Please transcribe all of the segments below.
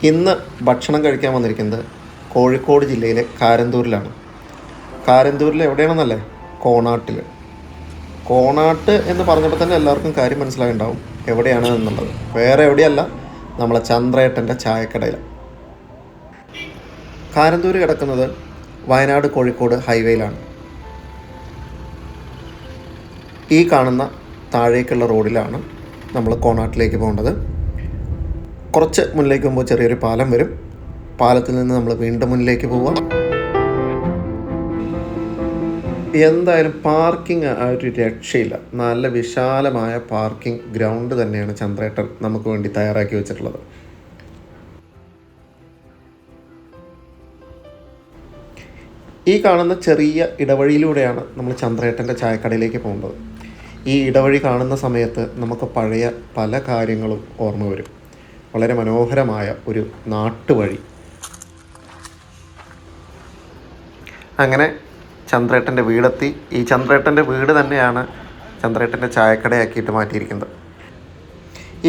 ഇന്ന് ഭക്ഷണം കഴിക്കാൻ വന്നിരിക്കുന്നത് കോഴിക്കോട് ജില്ലയിലെ കാരന്തൂരിലാണ്. കാരന്തൂരിൽ എവിടെയാണെന്നല്ലേ? കോണാട്ടിൽ. കോണാട്ട് എന്ന് പറഞ്ഞപ്പോൾ തന്നെ എല്ലാവർക്കും കാര്യം മനസ്സിലായിട്ടുണ്ടാവും എവിടെയാണ് എന്നുള്ളത്. വേറെ എവിടെയല്ല, നമ്മളെ ചന്ദ്രേട്ടൻ്റെ ചായക്കടയിൽ. കാരന്തൂർ കിടക്കുന്നത് വയനാട് കോഴിക്കോട് ഹൈവേയിലാണ്. ഈ കാണുന്ന താഴേക്കുള്ള റോഡിലാണ് നമ്മൾ കോണാട്ടിലേക്ക് പോകേണ്ടത്. കുറച്ച് മുന്നിലേക്ക് പോകുമ്പോൾ ചെറിയൊരു പാലം വരും. പാലത്തിൽ നിന്ന് നമ്മൾ വീണ്ടും മുന്നിലേക്ക് പോവാം. എന്തായാലും പാർക്കിംഗ് ആ ഒരു രക്ഷയില്ല. നല്ല വിശാലമായ പാർക്കിംഗ് ഗ്രൗണ്ട് തന്നെയാണ് ചന്ദ്രേട്ടൻ നമുക്ക് വേണ്ടി തയ്യാറാക്കി വെച്ചിട്ടുള്ളത്. ഈ കാണുന്ന ചെറിയ ഇടവഴിയിലൂടെയാണ് നമ്മൾ ചന്ദ്രേട്ടൻ്റെ ചായക്കടയിലേക്ക് പോകേണ്ടത്. ഈ ഇടവഴി കാണുന്ന സമയത്ത് നമുക്ക് പഴയ പല കാര്യങ്ങളും ഓർമ്മ വരും. വളരെ മനോഹരമായ ഒരു നാട്ടുവഴി. അങ്ങനെ ചന്ദ്രേട്ടൻ്റെ വീടെത്തി. ഈ ചന്ദ്രേട്ടൻ്റെ വീട് തന്നെയാണ് ചന്ദ്രേട്ടൻ്റെ ചായക്കടയാക്കിയിട്ട് മാറ്റിയിരിക്കുന്നത്.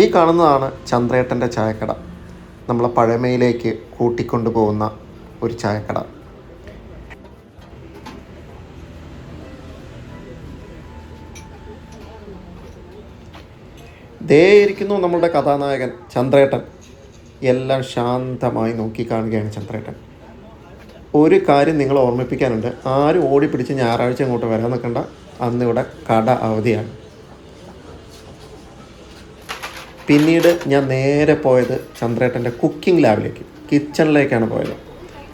ഈ കാണുന്നതാണ് ചന്ദ്രേട്ടൻ്റെ ചായക്കട. നമ്മളെ പഴമയിലേക്ക് കൂട്ടിക്കൊണ്ടു പോകുന്ന ഒരു ചായക്കട. ദേ ഇരിക്കുന്നു നമ്മളുടെ കഥാനായകൻ ചന്ദ്രേട്ടൻ. എല്ലാം ശാന്തമായി നോക്കിക്കാണുകയാണ് ചന്ദ്രേട്ടൻ. ഒരു കാര്യം നിങ്ങൾ ഓർമ്മിപ്പിക്കാനുണ്ട്. ആരും ഓടിപ്പിടിച്ച് ഞായറാഴ്ച ഇങ്ങോട്ട് വരാൻ നിൽക്കണ്ട. അന്നിവിടെ കട അവധിയാണ്. പിന്നീട് ഞാൻ നേരെ പോയത് ചന്ദ്രേട്ടൻ്റെ കുക്കിംഗ് ലാബിലേക്ക്, കിച്ചണിലേക്കാണ് പോയത്.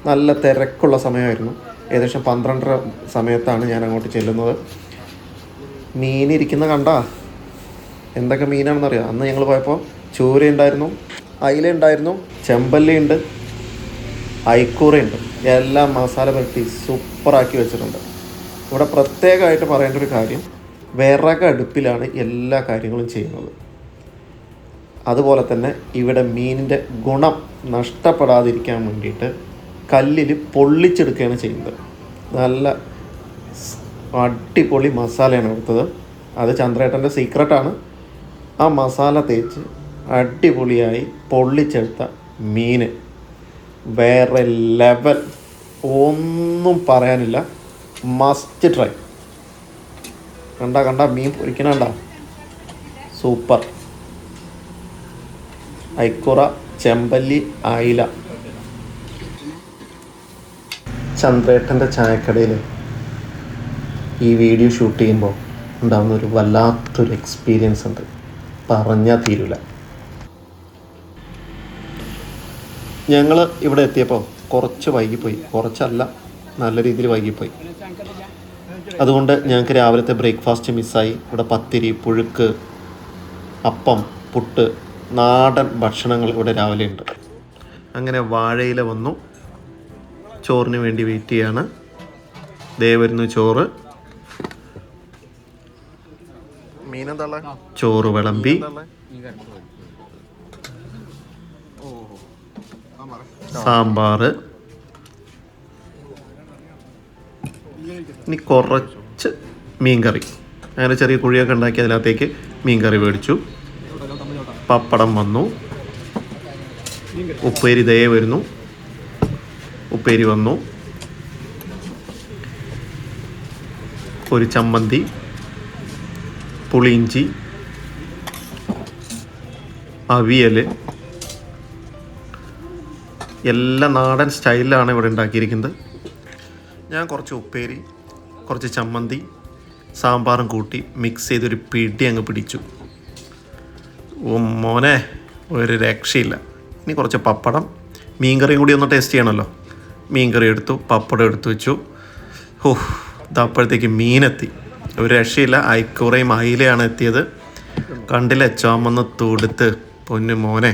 നല്ല തിരക്കുള്ള സമയമായിരുന്നു. ഏകദേശം 12:30 സമയത്താണ് ഞാൻ അങ്ങോട്ട് ചെല്ലുന്നത്. മീനിരിക്കുന്ന കണ്ടാ? എന്തൊക്കെ മീനാണെന്നറിയാം. അന്ന് ഞങ്ങൾ പോയപ്പോൾ ചൂര ഉണ്ടായിരുന്നു, അയില ഉണ്ടായിരുന്നു, ചെമ്പല്ലി ഉണ്ട്, ഐക്കൂറയുണ്ട്. എല്ലാം മസാല പുരട്ടി സൂപ്പറാക്കി വെച്ചിട്ടുണ്ട്. ഇവിടെ പ്രത്യേകമായിട്ട് പറയേണ്ട ഒരു കാര്യം, വിറകടുപ്പിലാണ് എല്ലാ കാര്യങ്ങളും ചെയ്യുന്നത്. അതുപോലെ തന്നെ ഇവിടെ മീനിൻ്റെ ഗുണം നഷ്ടപ്പെടാതിരിക്കാൻ വേണ്ടിയിട്ട് കല്ലിൽ പൊള്ളിച്ചെടുക്കുകയാണ് ചെയ്യുന്നത്. നല്ല അടിപൊളി മസാലയാണ് എടുത്തത്. അത് ചന്ദ്രേട്ടൻ്റെ സീക്രട്ടാണ്. ആ മസാല തേച്ച് അടിപൊളിയായി പൊള്ളിച്ചെടുത്ത മീൻ വേറെ ലെവൽ, ഒന്നും പറയാനില്ല. Must try. കണ്ട മീൻ പൊരിക്കണണ്ട, സൂപ്പർ. ഐക്കുറ, ചെമ്പല്ലി, അയില. ചന്ദ്രേട്ടൻ്റെ ചായക്കടയിൽ ഈ വീഡിയോ ഷൂട്ട് ചെയ്യുമ്പോൾ ഉണ്ടാകുന്നൊരു വല്ലാത്തൊരു എക്സ്പീരിയൻസ് ഉണ്ട്, പറഞ്ഞാൽ തീരില്ല. ഞങ്ങൾ ഇവിടെ എത്തിയപ്പോൾ കുറച്ച് വൈകിപ്പോയി. കുറച്ചല്ല, നല്ല രീതിയിൽ വൈകിപ്പോയി. അതുകൊണ്ട് ഞങ്ങൾക്ക് രാവിലത്തെ ബ്രേക്ക്ഫാസ്റ്റ് മിസ്സായി. ഇവിടെ പത്തിരി, പുഴുക്ക്, അപ്പം, പുട്ട്, നാടൻ ഭക്ഷണങ്ങൾ ഇവിടെ രാവിലെ ഉണ്ട്. അങ്ങനെ വാഴയില വന്നു. ചോറിന് വേണ്ടി വെയിറ്റ് ചെയ്യാണ്. ദേ വരുന്നു ചോറ്. ചോറ് വിളമ്പി. സാമ്പാർ. ഇനി കുറച്ച് മീൻകറി. അങ്ങനെ ചെറിയ കുഴിയൊക്കെ ഉണ്ടാക്കി അതിനകത്തേക്ക് മീൻകറി മേടിച്ചു. പപ്പടം വന്നു. ഉപ്പേരി ദേ വരുന്നു. ഉപ്പേരി വന്നു. ഒരു ചമ്മന്തി, പുളിയിഞ്ചി, അവിയൽ. എല്ലാം നാടൻ സ്റ്റൈലിലാണ് ഇവിടെ ഉണ്ടാക്കിയിരിക്കുന്നത്. ഞാൻ കുറച്ച് ഉപ്പേരി, കുറച്ച് ചമ്മന്തി, സാമ്പാറും കൂട്ടി മിക്സ് ചെയ്തൊരു പിടി അങ്ങ് പിടിച്ചു. ഓ മോനെ, ഒരു രക്ഷയില്ല. ഇനി കുറച്ച് പപ്പടം, മീൻകറിയും കൂടി ഒന്ന് ടേസ്റ്റ് ചെയ്യണമല്ലോ. മീൻകറി എടുത്തു, പപ്പടം എടുത്തു വെച്ചു. ഇതപ്പോഴത്തേക്ക് മീനെത്തി. ഒരു രക്ഷയില്ല. ഐക്കൂറയും അയിലയാണ് എത്തിയത്. കണ്ടില്ല, ചുമന്ന് തുടുത്ത് പൊന്നു മോനെ.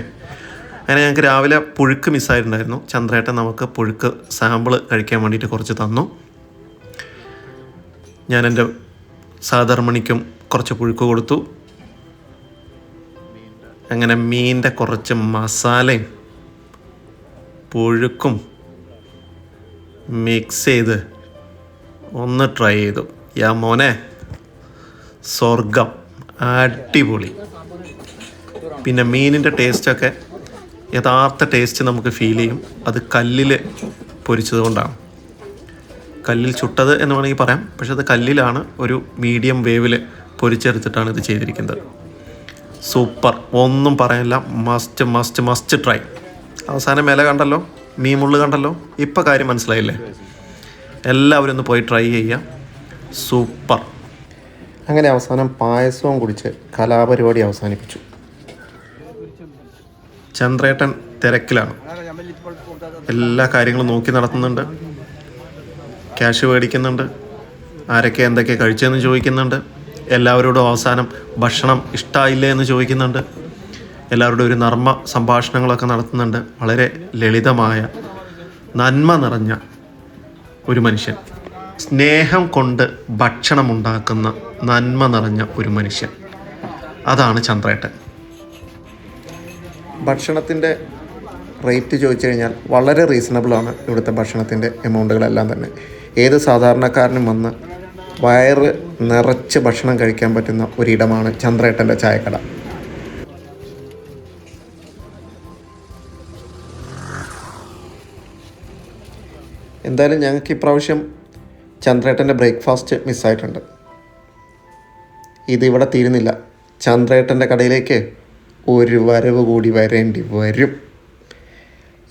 അങ്ങനെ ഞങ്ങൾക്ക് രാവിലെ പുഴുക്ക് മിസ്സായിട്ടുണ്ടായിരുന്നു. ചന്ദ്രേട്ടൻ നമുക്ക് പുഴുക്ക് സാമ്പിൾ കഴിക്കാൻ വേണ്ടിയിട്ട് കുറച്ച് തന്നു. ഞാൻ എൻ്റെ സഹധർമ്മിണിക്കും കുറച്ച് പുഴുക്ക് കൊടുത്തു. അങ്ങനെ മീനിൻ്റെ കുറച്ച് മസാലയും പുഴുക്കും മിക്സ് ചെയ്ത് ഒന്ന് ട്രൈ ചെയ്തു. യാ മോനെ, സ്വർഗം, അടിപൊളി. പിന്നെ മീനിൻ്റെ ടേസ്റ്റൊക്കെ യഥാർത്ഥ ടേസ്റ്റ് നമുക്ക് ഫീൽ ചെയ്യും. അത് കല്ലിൽ പൊരിച്ചത് കൊണ്ടാണ്. കല്ലിൽ ചുട്ടത് എന്ന് വേണമെങ്കിൽ പറയാം, പക്ഷെ അത് കല്ലിലാണ് ഒരു മീഡിയം വേവിൽ പൊരിച്ചെടുത്തിട്ടാണ് ഇത് ചെയ്തിരിക്കുന്നത്. സൂപ്പർ, ഒന്നും പറയാനില്ല. Must must must try. അവസാനം വില കണ്ടല്ലോ, മീമുള്ളു കണ്ടല്ലോ, ഇപ്പോൾ കാര്യം മനസ്സിലായില്ലേ? എല്ലാവരും ഒന്ന് പോയി ട്രൈ ചെയ്യാം. സൂപ്പർ. അങ്ങനെ അവസാനം പായസവും കുടിച്ച് കലാപരിപാടി അവസാനിപ്പിച്ചു. ചന്ദ്രേട്ടൻ തിരക്കിലാണ്, എല്ലാ കാര്യങ്ങളും നോക്കി നടത്തുന്നുണ്ട്, ക്യാഷ് മേടിക്കുന്നുണ്ട്, ആരൊക്കെ എന്തൊക്കെ കഴിച്ചതെന്ന് ചോദിക്കുന്നുണ്ട്, എല്ലാവരോടും അവസാനം ഭക്ഷണം ഇഷ്ടമായില്ലേ എന്ന് ചോദിക്കുന്നുണ്ട്, എല്ലാവരോടും ഒരു നർമ്മ സംഭാഷണങ്ങളൊക്കെ നടത്തുന്നുണ്ട്. വളരെ ലളിതമായ നന്മ നിറഞ്ഞ ഒരു മനുഷ്യൻ, സ്നേഹം കൊണ്ട് ഭക്ഷണമുണ്ടാക്കുന്ന നന്മ നിറഞ്ഞ ഒരു മനുഷ്യൻ, അതാണ് ചന്ദ്രേട്ടൻ. ഭക്ഷണത്തിൻ്റെ റേറ്റ് ചോദിച്ചു കഴിഞ്ഞാൽ വളരെ റീസണബിളാണ് ഇവിടുത്തെ ഭക്ഷണത്തിൻ്റെ എമൗണ്ടുകളെല്ലാം തന്നെ. ഏത് സാധാരണക്കാരനും വന്ന് വയറ് നിറച്ച് ഭക്ഷണം കഴിക്കാൻ പറ്റുന്ന ഒരിടമാണ് ചന്ദ്രേട്ടൻ്റെ ചായക്കട. എന്തായാലും ഞങ്ങൾക്ക് ഇപ്രാവശ്യം ചന്ദ്രേട്ടൻ്റെ ബ്രേക്ക്ഫാസ്റ്റ് മിസ്സായിട്ടുണ്ട്. ഇതിവിടെ തീരുന്നില്ല. ചന്ദ്രേട്ടൻ്റെ കടയിലേക്ക് ഒരു വരവ് കൂടി വരേണ്ടി വരും.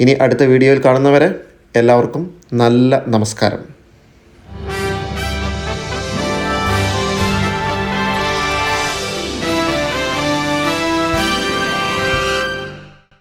ഇനി അടുത്ത വീഡിയോയിൽ കാണുന്നവരെ എല്ലാവർക്കും നല്ല നമസ്കാരം.